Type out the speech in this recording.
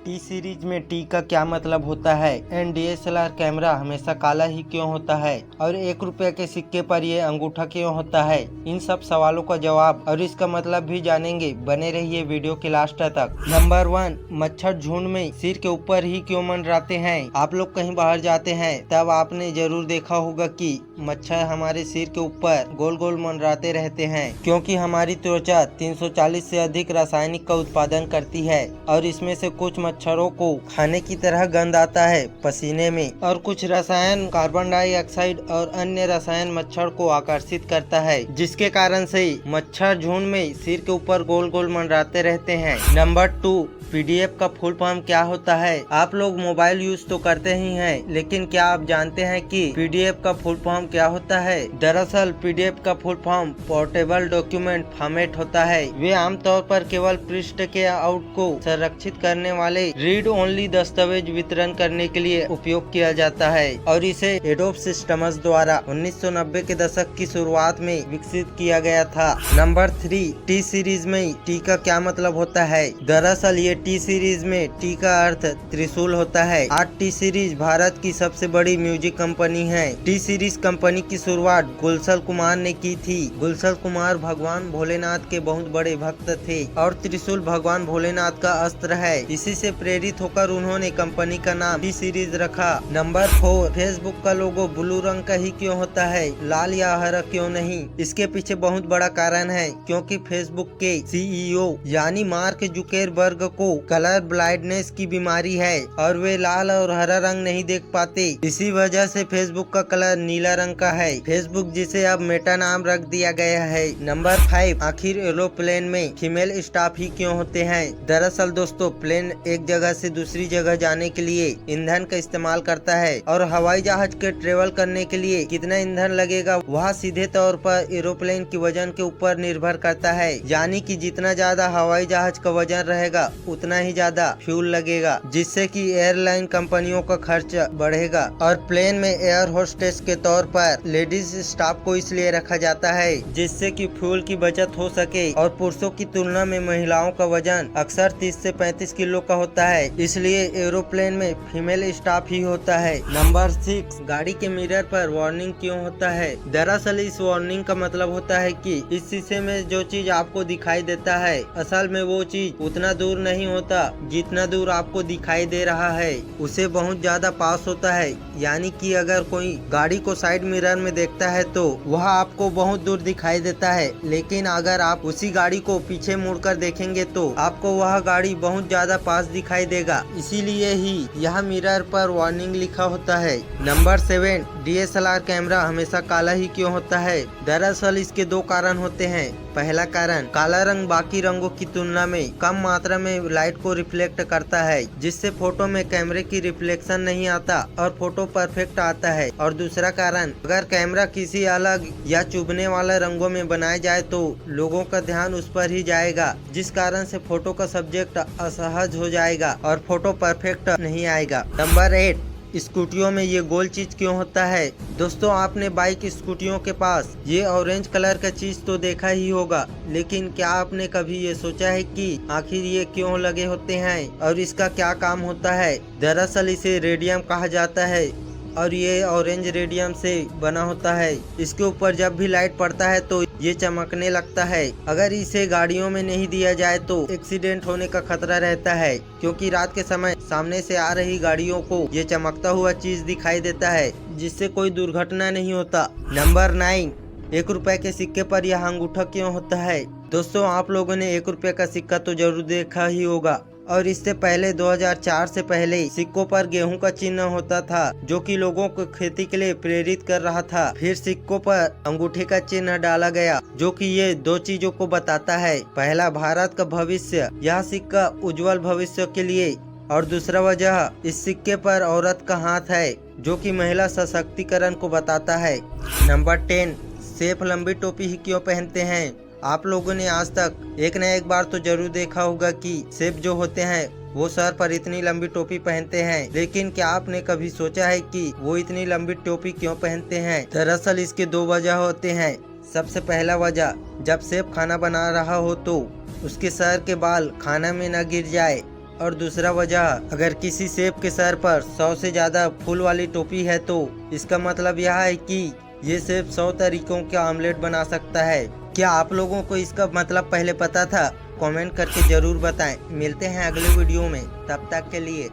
T series में T का क्या मतलब होता है एंड डीएसएलआर कैमरा हमेशा काला ही क्यों होता है और 1 रुपए के सिक्के पर ये अंगूठा क्यों होता है, इन सब सवालों का जवाब और इसका मतलब भी जानेंगे। बने रहिए वीडियो के लास्ट तक। नंबर 1, मच्छर झुंड में सिर के ऊपर ही क्यों मंडराते हैं। आप लोग कहीं बाहर जाते हैं तब आपने जरूर देखा होगा कि मच्छर हमारे सिर के ऊपर गोल गोल मंडराते रहते हैं, क्योंकि हमारी त्वचा 340 से अधिक रासायनिक का उत्पादन करती है और इसमें से कुछ मच्छरों को खाने की तरह गंध आता है पसीने में, और कुछ रसायन कार्बन डाइऑक्साइड और अन्य रसायन मच्छर को आकर्षित करता है, जिसके कारण से मच्छर झुंड में सिर के ऊपर गोल गोल मंडराते रहते हैं। नंबर 2, पीडीएफ का फुल फॉर्म क्या होता है। आप लोग मोबाइल यूज तो करते ही हैं, लेकिन क्या आप जानते हैं कि पीडीएफ का फुल फॉर्म क्या होता है। दरअसल पीडीएफ का full form portable document format होता है। वे आमतौर पर केवल पृष्ठ के आउट को संरक्षित करने वाले रीड ओनली दस्तावेज वितरण करने के लिए उपयोग किया जाता है और इसे एडोब सिस्टम्स द्वारा 1990 के दशक की शुरुआत में विकसित किया गया था। नंबर 3, टी सीरीज में टी का क्या मतलब होता है। दरअसल ये टी सीरीज में टी का अर्थ त्रिशूल होता है। आज टी सीरीज भारत की सबसे बड़ी म्यूजिक कंपनी है। टी सीरीज कंपनी की शुरुआत गुलशन कुमार ने की थी। गुलशन कुमार भगवान भोलेनाथ के बहुत बड़े भक्त थे और त्रिशूल भगवान भोलेनाथ का अस्त्र है। इसी से प्रेरित होकर उन्होंने कंपनी का नाम टी सीरीज रखा। नंबर 4, फेसबुक का लोगो ब्लू रंग का ही क्यों होता है, लाल या हरा क्यों नहीं। इसके पीछे बहुत बड़ा कारण है, क्योंकि फेसबुक के सीईओ यानी मार्क जुकरबर्ग को कलर ब्लाइंडनेस की बीमारी है और वे लाल और हरा रंग नहीं देख पाते। इसी वजह से फेसबुक का कलर नीला रंग का है। फेसबुक जिसे अब मेटा नाम रख दिया गया है। नंबर 5, आखिर एरोप्लेन में फीमेल स्टाफ ही क्यों होते हैं। दरअसल दोस्तों, प्लेन एक जगह से दूसरी जगह जाने के लिए ईंधन का इस्तेमाल करता है और हवाई जहाज के ट्रेवल करने के लिए कितना ईंधन लगेगा वह सीधे तौर पर एरोप्लेन की वजन के ऊपर निर्भर करता है। यानी कि जितना ज्यादा हवाई जहाज का वजन रहेगा उतना ही ज्यादा फ्यूल लगेगा, जिससे कि एयरलाइन कंपनियों का खर्च बढ़ेगा। और प्लेन में एयर होस्टेस के तौर पर लेडीज स्टाफ को इसलिए रखा जाता है जिससे कि फ्यूल की बचत हो सके, और पुरुषों की तुलना में महिलाओं का वजन अक्सर 30 से 35 किलो का होता है, इसलिए एरोप्लेन में फीमेल स्टाफ ही होता है। नंबर 6, गाड़ी के मिरर पर वार्निंग क्यों होता है। दरअसल इस वार्निंग का मतलब होता है कि इस शीशे में जो चीज आपको दिखाई देता है असल में वो चीज उतना दूर नहीं होता जितना दूर आपको दिखाई दे रहा है, उसे बहुत ज्यादा पास होता है। यानी कि अगर कोई गाड़ी को साइड मिरर में देखता है तो वह आपको बहुत दूर दिखाई देता है, लेकिन अगर आप उसी गाड़ी को पीछे मुड़कर देखेंगे तो आपको वह गाड़ी बहुत ज्यादा पास दिखाई देगा। इसीलिए ही यह मिरर पर वार्निंग लिखा होता है। नंबर 7, डीएसएलआर कैमरा हमेशा काला ही क्यों होता है। दरअसल इसके 2 कारण होते हैं। पहला कारण, काला रंग बाकी रंगों की तुलना में कम मात्रा में लाइट को रिफ्लेक्ट करता है, जिससे फोटो में कैमरे की रिफ्लेक्शन नहीं आता और फोटो परफेक्ट आता है। और दूसरा कारण, अगर कैमरा किसी अलग या चुभने वाले रंगों में बनाया जाए तो लोगों का ध्यान उस पर ही जाएगा, जिस कारण से फोटो का सब्जेक्ट असहज हो जाएगा और फोटो परफेक्ट नहीं आएगा। नंबर 8, स्कूटियों में ये गोल चीज क्यों होता है। दोस्तों, आपने बाइक स्कूटियों के पास ये ऑरेंज कलर का चीज तो देखा ही होगा, लेकिन क्या आपने कभी ये सोचा है कि आखिर ये क्यों लगे होते हैं और इसका क्या काम होता है। दरअसल इसे रेडियम कहा जाता है और ये ऑरेंज रेडियम से बना होता है। इसके ऊपर जब भी लाइट पड़ता है तो ये चमकने लगता है। अगर इसे गाड़ियों में नहीं दिया जाए तो एक्सीडेंट होने का खतरा रहता है, क्योंकि रात के समय सामने से आ रही गाड़ियों को ये चमकता हुआ चीज दिखाई देता है, जिससे कोई दुर्घटना नहीं होता। नंबर 9, 1 रुपए के सिक्के पर यह अंगूठा क्यों होता है। दोस्तों, आप लोगों ने 1 रुपए का सिक्का तो जरूर देखा ही होगा, और इससे पहले 2004 से पहले सिक्कों पर गेहूं का चिन्ह होता था, जो कि लोगों को खेती के लिए प्रेरित कर रहा था। फिर सिक्कों पर अंगूठे का चिन्ह डाला गया, जो कि ये 2 चीजों को बताता है। पहला, भारत का भविष्य, यह सिक्का उज्जवल भविष्य के लिए, और दूसरा वजह, इस सिक्के पर औरत का हाथ है, जो कि महिला सशक्तिकरण को बताता है। नंबर 10, सेफ लंबी टोपी ही क्यों पहनते हैं। आप लोगों ने आज तक एक न एक बार तो जरूर देखा होगा कि सेफ जो होते हैं वो सर पर इतनी लंबी टोपी पहनते हैं, लेकिन क्या आपने कभी सोचा है कि वो इतनी लंबी टोपी क्यों पहनते हैं। दरअसल इसके 2 वजह होते हैं। सबसे पहला वजह, जब सेफ खाना बना रहा हो तो उसके सर के बाल खाना में न गिर जाए, और दूसरा वजह, अगर किसी सेब के सर पर 100 से ज्यादा फूल वाली टोपी है तो इसका मतलब यह है कि ये सेब 100 तरीकों का ऑमलेट बना सकता है। क्या आप लोगों को इसका मतलब पहले पता था? कमेंट करके जरूर बताएं। मिलते हैं अगले वीडियो में, तब तक के लिए।